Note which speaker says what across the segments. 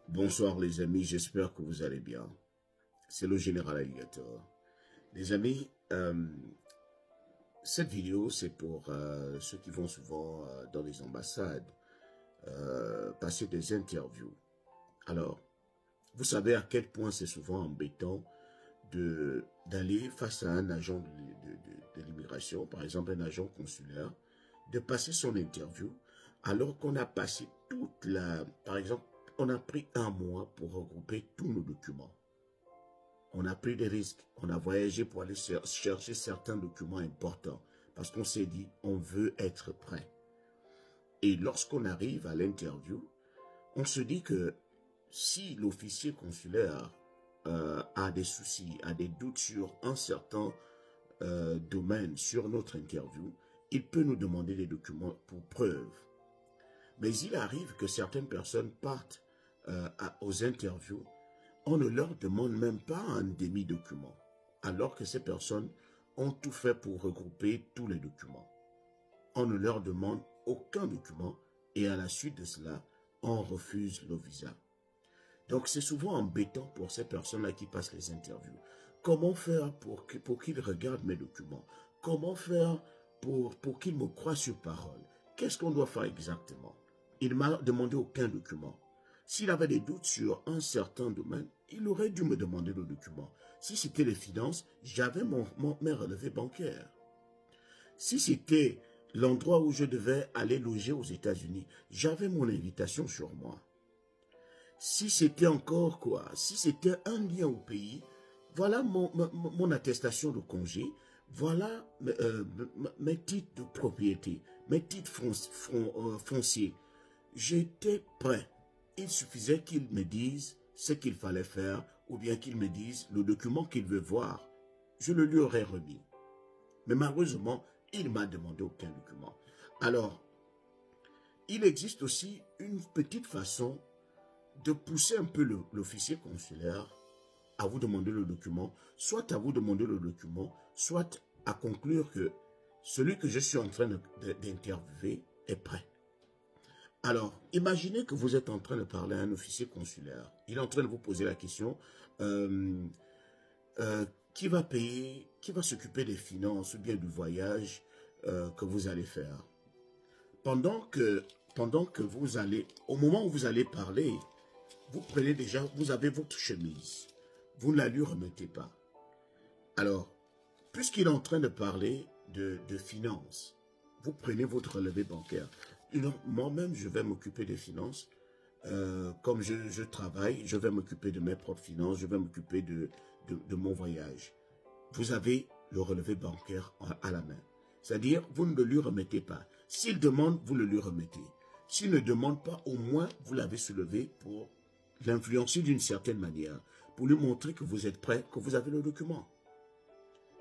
Speaker 1: Bonsoir les amis, j'espère que vous allez bien. C'est le général Alligator. Les amis, cette vidéo c'est pour ceux qui vont souvent dans les ambassades passer des interviews. Alors, vous savez à quel point c'est souvent embêtant d'aller face à un agent de l'immigration, par exemple un agent consulaire, de passer son interview alors qu'on a passé toute la... Par exemple, on a pris un mois pour regrouper tous nos documents. On a pris des risques, on a voyagé pour aller chercher certains documents importants parce qu'on s'est dit on veut être prêt. Et lorsqu'on arrive à l'interview, on se dit que si l'officier consulaire a des soucis, a des doutes sur un certain domaine, sur notre interview, il peut nous demander des documents pour preuve. Mais il arrive que certaines personnes partent aux interviews, on ne leur demande même pas un demi-document, alors que ces personnes ont tout fait pour regrouper tous les documents. On ne leur demande aucun document et à la suite de cela, on refuse le visa. Donc c'est souvent embêtant pour ces personnes-là qui passent les interviews. Comment faire pour qu'ils regardent mes documents? Comment faire pour qu'ils me croient sur parole? Qu'est-ce qu'on doit faire exactement? Il ne m'a demandé aucun document. S'il avait des doutes sur un certain domaine, il aurait dû me demander le document. Si c'était les finances, j'avais mes relevés bancaires. Si c'était l'endroit où je devais aller loger aux États-Unis, j'avais mon invitation sur moi. Si c'était encore quoi? Si c'était un lien au pays, voilà mon attestation de congé, voilà mes titres de propriété, mes titres fonciers. J'étais prêt. Il suffisait qu'ils me disent ce qu'il fallait faire ou bien qu'ils me disent le document qu'il veut voir. Je le lui aurais remis. Mais malheureusement, il m'a demandé aucun document. Alors, il existe aussi une petite façon de pousser un peu l'officier consulaire à vous demander le document, soit à vous demander le document, soit à conclure que celui que je suis en train d'interviewer est prêt. Alors, imaginez que vous êtes en train de parler à un officier consulaire. Il est en train de vous poser la question, qui va payer, qui va s'occuper des finances ou bien du voyage que vous allez faire. Pendant que vous allez, au moment où vous allez parler, vous prenez déjà, vous avez votre chemise. Vous ne la lui remettez pas. Alors, puisqu'il est en train de parler de finances, vous prenez votre relevé bancaire. Moi-même, je vais m'occuper des finances. Comme je travaille, je vais m'occuper de mes propres finances, je vais m'occuper de mon voyage. Vous avez le relevé bancaire à la main. C'est-à-dire, vous ne le lui remettez pas. S'il demande, vous le lui remettez. S'il ne demande pas, au moins, vous l'avez soulevé pour l'influencer d'une certaine manière, pour lui montrer que vous êtes prêt, que vous avez le document.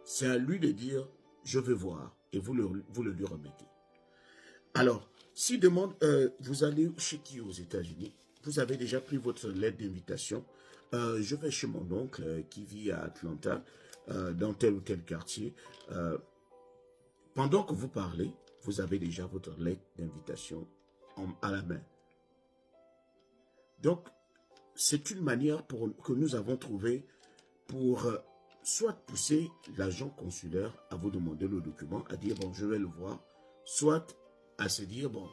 Speaker 1: C'est à lui de dire, je veux voir, et vous le lui remettez. Alors, s'il demande, vous allez chez qui aux États-Unis? Vous avez déjà pris votre lettre d'invitation. Je vais chez mon oncle qui vit à Atlanta, dans tel ou tel quartier. Pendant que vous parlez, vous avez déjà votre lettre d'invitation à la main. Donc, c'est une manière que nous avons trouvée pour soit pousser l'agent consulaire à vous demander le document, à dire, bon, je vais le voir, soit à se dire, bon,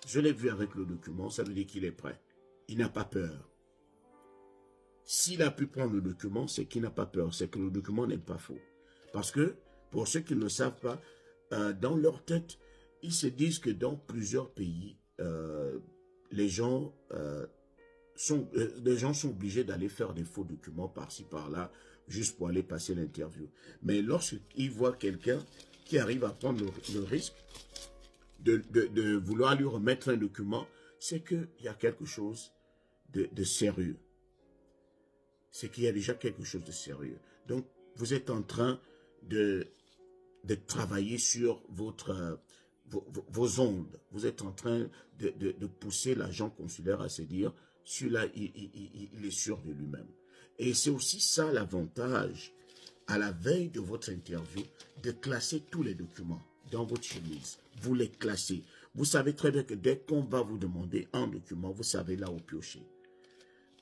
Speaker 1: je l'ai vu avec le document, ça veut dire qu'il est prêt. Il n'a pas peur. S'il a pu prendre le document, c'est qu'il n'a pas peur, c'est que le document n'est pas faux. Parce que, pour ceux qui ne le savent pas, dans leur tête, ils se disent que dans plusieurs pays, les gens sont obligés d'aller faire des faux documents par-ci, par-là, juste pour aller passer l'interview. Mais lorsqu'ils voient quelqu'un qui arrive à prendre le risque de vouloir lui remettre un document, c'est qu'il y a quelque chose de sérieux. C'est qu'il y a déjà quelque chose de sérieux. Donc, vous êtes en train de travailler sur vos ondes. Vous êtes en train de pousser l'agent consulaire à se dire, celui-là, il est sûr de lui-même. Et c'est aussi ça l'avantage, à la veille de votre interview, de classer tous les documents dans votre chemise. Vous les classez. Vous savez très bien que dès qu'on va vous demander un document, vous savez là où piocher.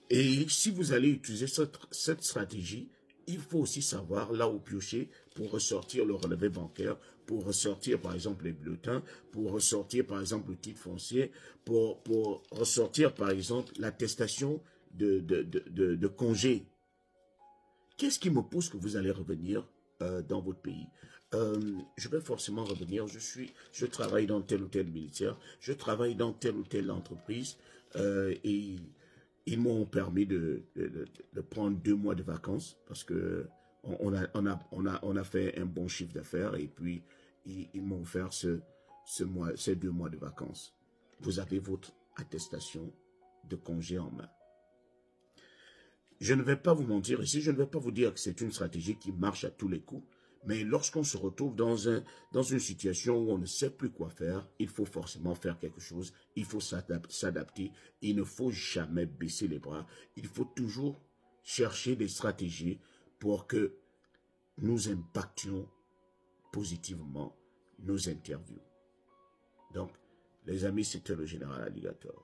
Speaker 1: Et si vous allez utiliser cette stratégie, il faut aussi savoir là où piocher pour ressortir le relevé bancaire, pour ressortir par exemple les bulletins, pour ressortir par exemple le titre foncier, pour ressortir par exemple l'attestation de congé. Qu'est-ce qui me pousse que vous allez revenir dans votre pays? Je vais forcément revenir. Je travaille dans tel ou tel ministère, je travaille dans telle ou telle entreprise et ils m'ont permis de prendre 2 mois de vacances parce que on a fait un bon chiffre d'affaires et puis ils m'ont offert ces 2 mois de vacances. Vous avez votre attestation de congé en main. Je ne vais pas vous mentir ici, je ne vais pas vous dire que c'est une stratégie qui marche à tous les coups, mais lorsqu'on se retrouve dans une situation où on ne sait plus quoi faire, il faut forcément faire quelque chose, il faut s'adapter, il ne faut jamais baisser les bras, il faut toujours chercher des stratégies pour que nous impactions positivement nos interviews. Donc, les amis, c'était le général Alligator.